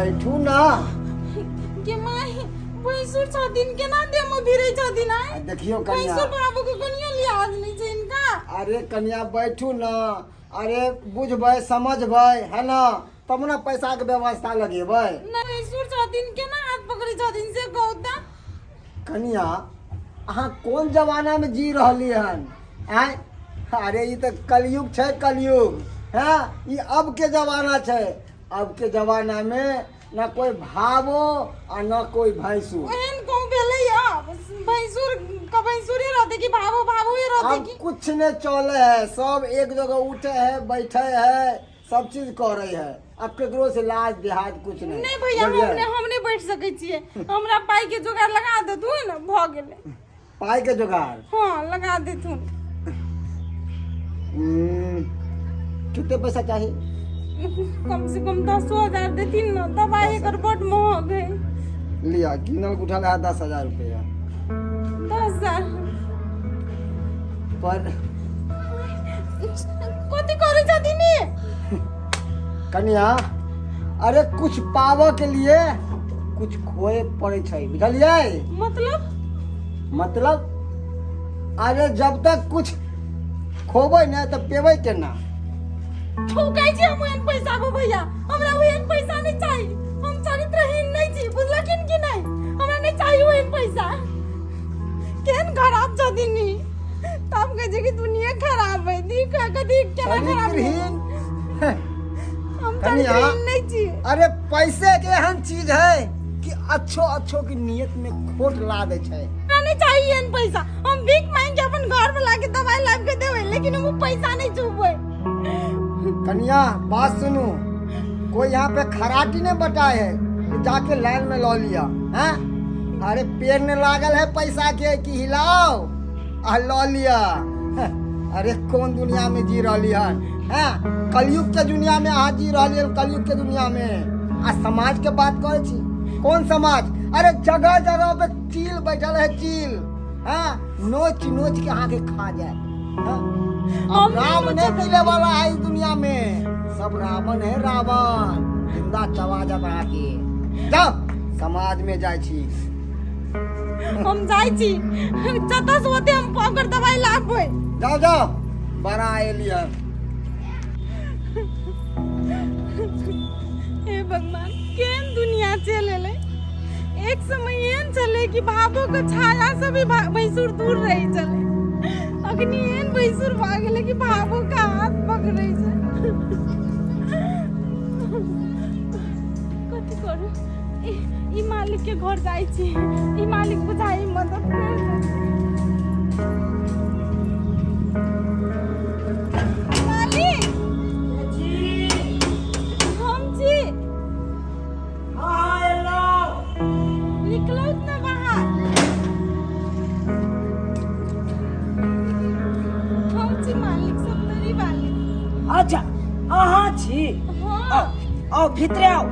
बैठू ना। के माई भैंसुर छथिन केना दे में भिरै छथिन आइ देखियो कन्या, भैंसुर बाबू के कनिया लिहाज नहीं छै इनका। अरे कन्या बैठू ना, अरे बुझबै समझबै है ना, तब ना पैसा के व्यवस्था लगेबै। ना भैंसुर छथिन केना हाथ पकड़ै छथिन से कहू त। कन्या अहाँ कोन जमाना में जी रहली हन आय? अरे ये तो कलयुग छै, कलयुग है, ये अब के जमाना छै। अब के जमाना में ना कोई भावो और ना कोई भैंसुर। एहन कहू भेलै या भैंसुर का भैंसुरे रहते कि भावो भावोए रहते अब कि कुछ ने चले है, सब एक जगह उठे है, बैठे है, सब चीज करे है। अब केकरो से लाज देहाज कुछ नहीं। नहीं भैया बुझलियै? हम नहीं बैठ सकै छियै। हमरा पाई के जोगाड़ लगा देतू ना, भ गेलै। पाई के जुगाड़ हां लगा देतू। कितने पैसा चाहिए? कम से कम 10,000 देथिन ना, दवाई एकर बड महग है। लिया गिनल उठा है 10,000 रुपया 10,000 पर। कथी करै छथिन ई? कन्या अरे कुछ पावो के लिए कुछ खोए पड़े छै, बुझलियै? मतलब अरे जब तक कुछ खोबै ना तब पेबै केना? ठोकै छी हम एहन पैसा बो भैया, हमरा ओहन पैसा नहीं चाही। हम चरित्रहीन नहीं छी, बुझलखिन कि नहीं? हमरा नहीं चाही ओहन पैसा। केहन खराब छथिन ई, तब कहे छै कि दुनिया खराब है। देख कथी केना खराब है। चरित्रहीन हम कन्या, चरित्रहीन नहीं छी। अरे पैसे के एहन चीज है कि अच्छो की नियत में खोट ला दे छै। हमरा नहीं चाहिए एहन पैसा। हम भीख मांग के अपन घर में लाके दवाई लाव के देबै, लेकिन वो पैसा नहीं चुबै। कन्या बात सुनू, कोई यहाँ पे खराटी ने बताए है कि जाके लाइन में लो लिया हैं? अरे पेड़ ने लागल है पैसा के कि हिलाओ आ लो लिया। अरे कौन दुनिया में जी रही हन हैं? कलयुग के दुनिया में अहाँ जी रही है, कलयुग के दुनिया में। आ समाज के बात करे छी, कौन समाज? अरे जगह जगह पे चील बैठल है, चील हैं, नोच नोच के अहाँ के खा जाए। अब राम नहीं मिले वाला है इस दुनिया में, सब रावण है, रावण। जिंदा चबा जाब के जाओ, समाज में जाय छी। हम जाय छी, जतऽ से होते हम पकड़ दवाई लाबबै। जाओ जाओ, बड़ा एलियन। हे भगवान, केहन दुनिया चल एलै। एक समय एहन छलै कि भावो के छाया से भी भैंसुर दूर रही छलै। अखनी एहन भैंसुर भा गेलै कि भावो का हाथ पकड़ै छै। कथी करू? ई मालिक के घर जाय छी, ई मालिक बुझाई मदद कर दे। मालिक जी हम छी, हाँ हेलो। निकलौत ना बाहर। हम छी मालिक, सब तरी मालिक। अच्छा अहाँ छी? हाँ आओ भीतर आओ,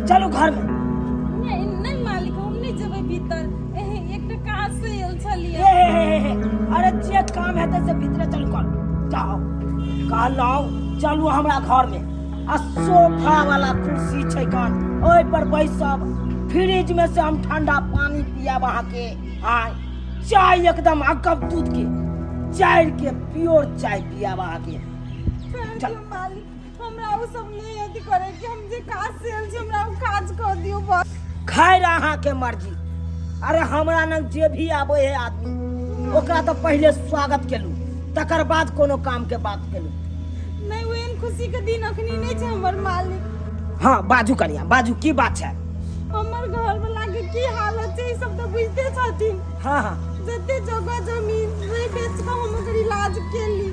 चलो घर में। नहीं नहीं मालिक, हम नहीं जेबै भीतर। एकटा काज से आयल छलियै। अरे जे काम हेतै से भीतर चलू, कर जाओ। कहलौ चलू हमरा घर में। आ सोफा वाला कुर्सी छै कन, ओहि पर बैसब। फ्रिज में से हम ठंडा पानी पियाब अहाँ के। आय चाय एकदम अकब दूध के, चाय के प्योर चाय पियाब अहाँ के। थैंक यू मालिक, हमरा ओ सब नहीं अथी करे कि हम जे काज से आयल छी, हमरा ओ काज कर दियौ बस। खैर अहाँ के मर्जी। अरे हमरा लग जे भी आबे है आदमी, ओकरा तो पहले स्वागत केलू, तकर बाद कोनो काम के बात केलू। नहीं ओहन खुशी के दिन अखनी नहीं छै हमर मालिक। हाँ बाजू कनिया, बाजू की बात है? हमर घर वाला के की हालत छै, ई सब तो बुझते छथिन। हाँ हाँ जते जगह जमीन रे बेच के हम ओकर इलाज केली,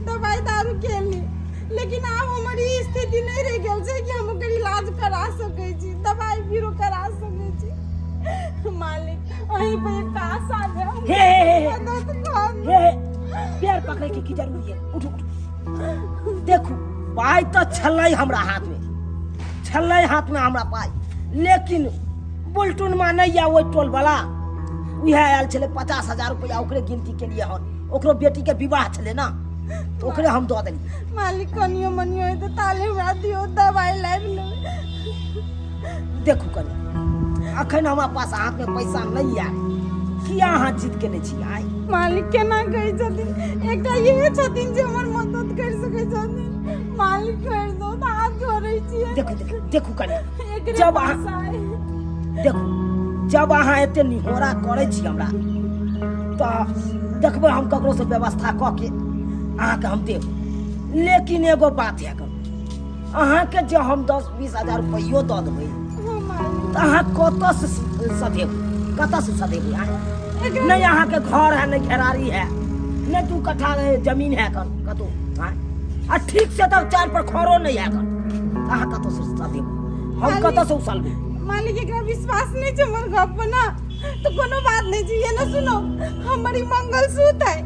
दवाई दारू केली, लेकिन आब हमर ई स्थिति नहीं रह गेल छै कि हम ओकर इलाज करा सकै छी, दवाई बीरो करा सकै छी। मालिक अहीं पे एक आशा है। हे मदद कर। हे पैर पकड़े के की जरूरी है? उठ उठ। देखू पाई तो छलै हमरा हाथ में, छलै हाथ में हमरा पाई, लेकिन बुलटुन में नहीं या वो टोल वाला उहे आयल छले 50,000 रुपया, ओकरे गिनती के लिए हन। ओकरो बेटी के विवाह छले ना, तो ओकरे हम दो देली। मालिक कनियो मनियो है तो ताले हमरा दियो, दवाई लाइब ले। देखू कन्या अखन हमारा पास हाथ में पैसा नहीं है किया अहाँ जीत के नहीं छी आइ मालिक केना कहै छथिन एकटा ये छथिन जे हमर मदद कर सकै छथिन मालिक कर दो त हाथ जोड़ै छियै देखू कन्या एकरे जब पास अहाँ आइ। देखू जब अहाँ एते निहोरा करे छी हमरा तऽ देखबै हम ककरो से व्यवस्था कऽ के अहाँके हम देब लेकिन एगो बात है अहाँके जे हम 10-20 हजार रुपैयो दऽ देबै हाँ, मालिक। तऽ अहाँ कतऽ से सधेबै नहीं अहाँके घर है नहीं घेरारी है नहीं 2 कट्ठा जमीन है कतौ आ ठीक से तब 4 पर खरो नहीं है अहाँ कतऽ से सधेबै हम कतऽ से उछलबै मालिक एकरा विश्वास नहीं छै हमर गप पर ना तो कोनो बात नहीं छै ये ना सुनो हमर ई मंगलसूत्र है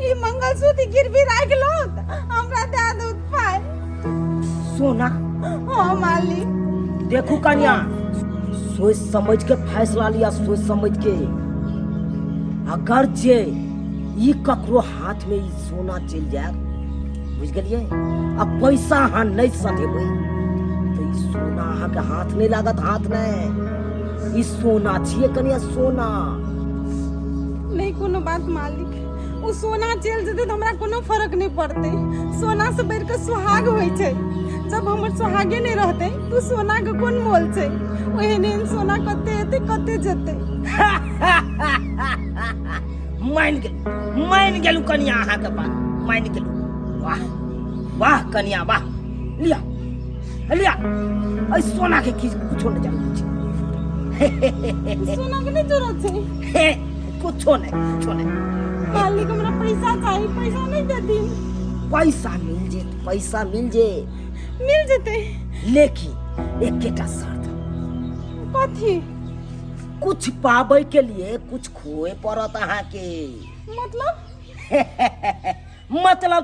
ई मंगलसूत्र गिरवी राख लो हमरा दे दो पाय सोना हाँ मालिक देखू कन्या सोच समझ के फैसला लिया सोच समझ के अगर जे ई ककरो हाथ में ई सोना चल जाए बुझ गेलिए अब पैसा अहाँ नहीं सधेबै तो ई सोना अहाँ के हाथ नहीं लागत हाथ नहीं ई सोना छिए कन्या सोना नहीं कोनो बात मालिक उ सोना चल जेते तो हमरा कोनो फर्क नहीं पड़ते सोना से बढ़ के सुहाग होय छै जब हमर सुहागे नहीं रहते तो सोना के कोन मोल छै ओहने सोना कते एते कते जेते मान गेलू कन्या अहाँ के बात मान गेलू वाह वाह कन्या वाह लिया लिया ऐ सोना के की कुछो नहीं जरूरत छै सोना के नहीं जरूरत छै कुछो नहीं मालिक हमरा पैसा चाहिए पैसा नहीं देती पैसा मिल जेते लेकिन एकेटा शर्त कथी कुछ पाबै के लिए कुछ खोए पड़त अहाँ के मतलब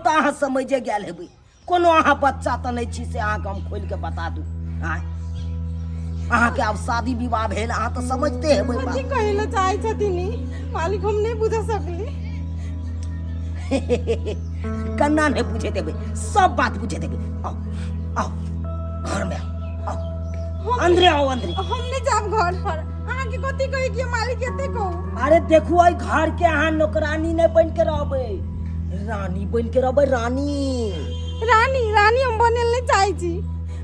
तो अहाँ समझे गेल हेबै कोनो अहाँ बच्चा तो नहीं छी से अहाँ के हम खोल के बता दू अहाँ के अब शादी विवाह भेल अहाँ तो समझते हेबै कथी कहै ला चाहै छथिन मालिक हम नहीं बुझ सकली कन्ना नहीं पूछे देबै सब बात पूछे देबै आओ घर में आओ अंदरे आओ अंदरे हम नहीं जाब घर पर अहाँ के कथी कहै कि मालिक एते कहू अरे देखू आई घर के अहाँ नौकरानी नहीं बन के रहबै रानी बन के रहबै रानी हम बनेल नहीं चाहै छी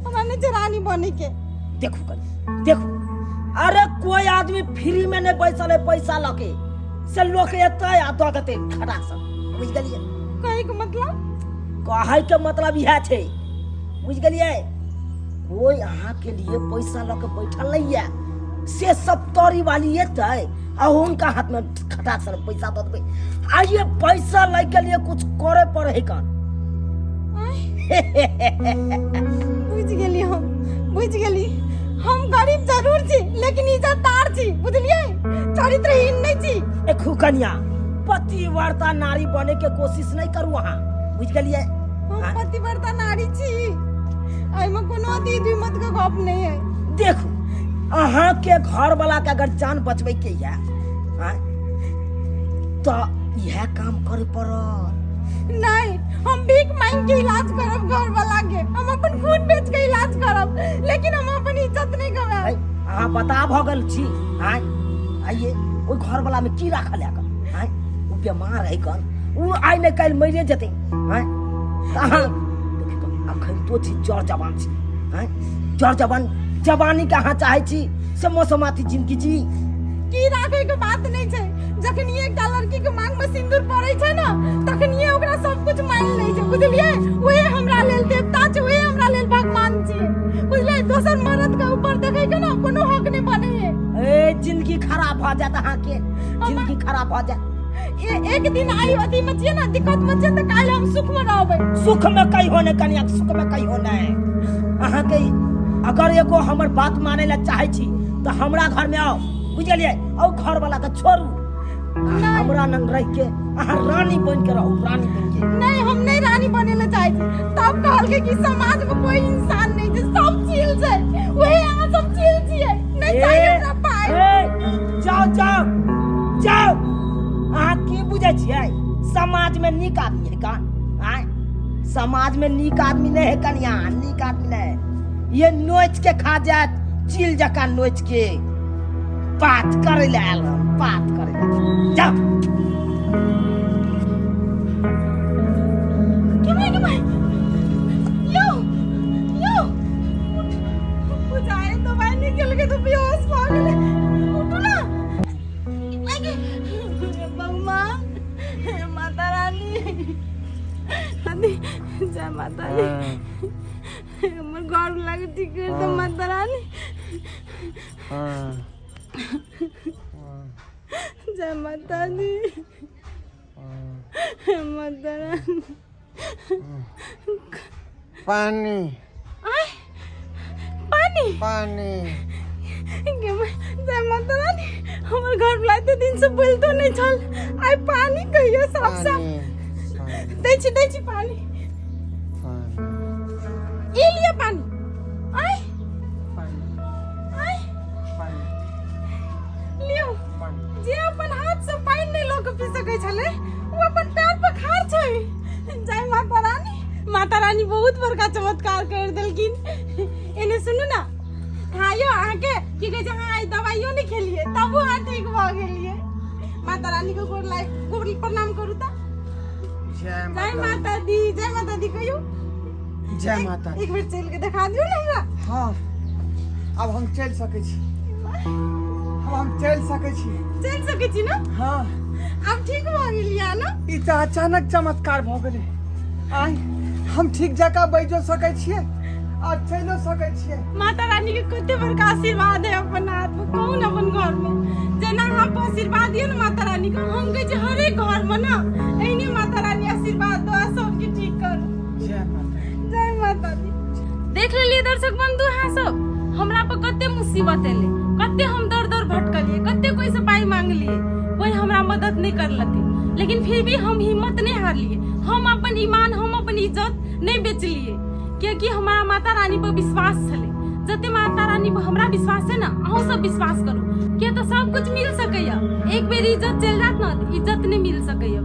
हमरा नहीं छै रानी बने के देखू अरे कोई आदमी फ्री में नहीं बैसल है पैसा लके से लोग एतै आ दऽ देतै खड़ा सब बुझ गेलिए कहै के मतलब यह छै बुझ गेलिए कोई अहाँ के लिए पैसा लके बैठल नहीं है से सब तोरी वाली एतै आ उनका हाथ में खटा से पैसा दऽ देबै आ ये पैसा लै के लिए कुछ करे पड़े है कान बुझ गेली हम गरीब जरूर छी लेकिन इज्जतदार छी बुझलिए चरित्रहीन नहीं छी देखू कन्या पतिव्रता नारी बने के कोशिश नहीं करू अहाँ बुझ गेलिए हम पतिव्रता नारी छी एहि में कोनो दीदी मत के गप नहीं है देखू अहाँ के घर वाला के अगर जान बचबै के है तो यह काम करे पड़त नहीं हम भीख मांग के इलाज करब घर वाला के हम अपन खून बेच के इलाज करब लेकिन हम अपन इज्जत नहीं गवाएब अहाँ बता भ गेल छी आइए ओइ घर वाला में की राखल है कन वो बीमार है कन वो आइ ने काल मरे जेते अहाँ अखन तो छी जड़ जवान छी जड़ जवानी के अहाँ चाहे छी से मौसमाती जिंदगी जी की राखे के बात नहीं छै जखन एकटा लड़की के मांग में सिंदूर पड़ै छै ना तखन ये ओकरा सब कुछ मान लै छै बुझलिए ओहे हमरा लेल देवता छै ओहे हमरा लेल भगवान छै बुझलिए दोसर मर्द के ऊपर देखै के ना कोनो हक नहीं बने है ए जिंदगी खराब भ जात अहाँ के जिंदगी खराब भ जात एक दिन आई अथी में छिए ना दिक्कत में छिए त काल हम सुख में रहबै सुख में कहीं होने कन्या सुख में कहीं होना है अहाँ के अगर एगो हमर बात माने ला चाहे छी तो हमरा घर में आओ बुझलिए और घर वाला के छोड़ू हमरा नंग रह के अहाँ रानी बन के रहो रानी बन के नहीं हम नहीं रानी बने ला चाहे छी तब कहल के कि समाज में कोई इंसान नहीं छै सब चील छै वही अहाँ सब चील छिए नहीं चाहिए हमरा पाई जाओ अहाँ की बुझे छियै समाज में नीक आदमी है का समाज में नीक आदमी नहीं है कन्या नीक आदमी नहीं ये नोच के खा जात चिल जका नोच के बात करे ले आयल हम, बात करे ले। जा के भाई लो लो बुझाए तो भाई निकल के तो बेहोश हो गए। उठो ना बम्मा, माता रानी, दादी जय माता दी। हमर घर लागे ठीक कर दे माता रानी। जय माता दी माता रानी। पानी आय पानी पानी जय माता रानी। हमर घर लाते दिन से बोल तो नहीं चल। आय पानी कहियो साफ साफ दै छी पानी। ये लिया पानी। आय आय लियो जे अपन हाथ से पानी नहीं लो के पी सकै छले वो अपन पैर पर खार छै। जय माता रानी। माता रानी बहुत बड़का चमत्कार कर देलखिन। एने सुनू ना खाइयो आके की कहे छै हां दवाइयो नहीं खेलिए तब वो हाथ ठीक भ गेलिए। माता रानी को गोड़ प्रणाम करू त। जय माता दी, जय माता दी कहियो। जय माता। एक बेर चल के दिखा दियो ना हमरा। हाँ अब हम चल सके छी, अब हम चल सके छी। चल सके छी ना? हाँ अब ठीक भ गेलिया ना? ई त अचानक चमत्कार भ गेलै। आइ हम ठीक जगह बैठो सके छियै और चलो सके छियै। माता रानी के कते बड़का आशीर्वाद है अपन हाथ में। कौन अपन घर में जेना हम आशीर्वाद दियो ना माता रानी को, हम कहे छै हर एक घर में ना एहने माता रानी आशीर्वाद दो सबके ठीक करो। जय माता, जय माता दी। देख लेलिए दर्शक बंधु हैं सब, हमरा पर कते मुसीबत एले, कते हम दर दर भटकलिए, कते कोई से पाई मांग लिए, कोई हमरा मदद नहीं करलकै, लेकिन फिर भी हम हिम्मत नहीं हारलिए। हम अपन ईमान, हम अपन इज्जत नहीं बेचलिए, क्योंकि हमारा माता रानी पर विश्वास छले। जते माता रानी पर हमरा विश्वास है ना, अहूँ सब विश्वास करू, किया तो सब कुछ मिल सकैया। एक बेर इज्जत चल जात ना, इज्जत नहीं मिल सकैया।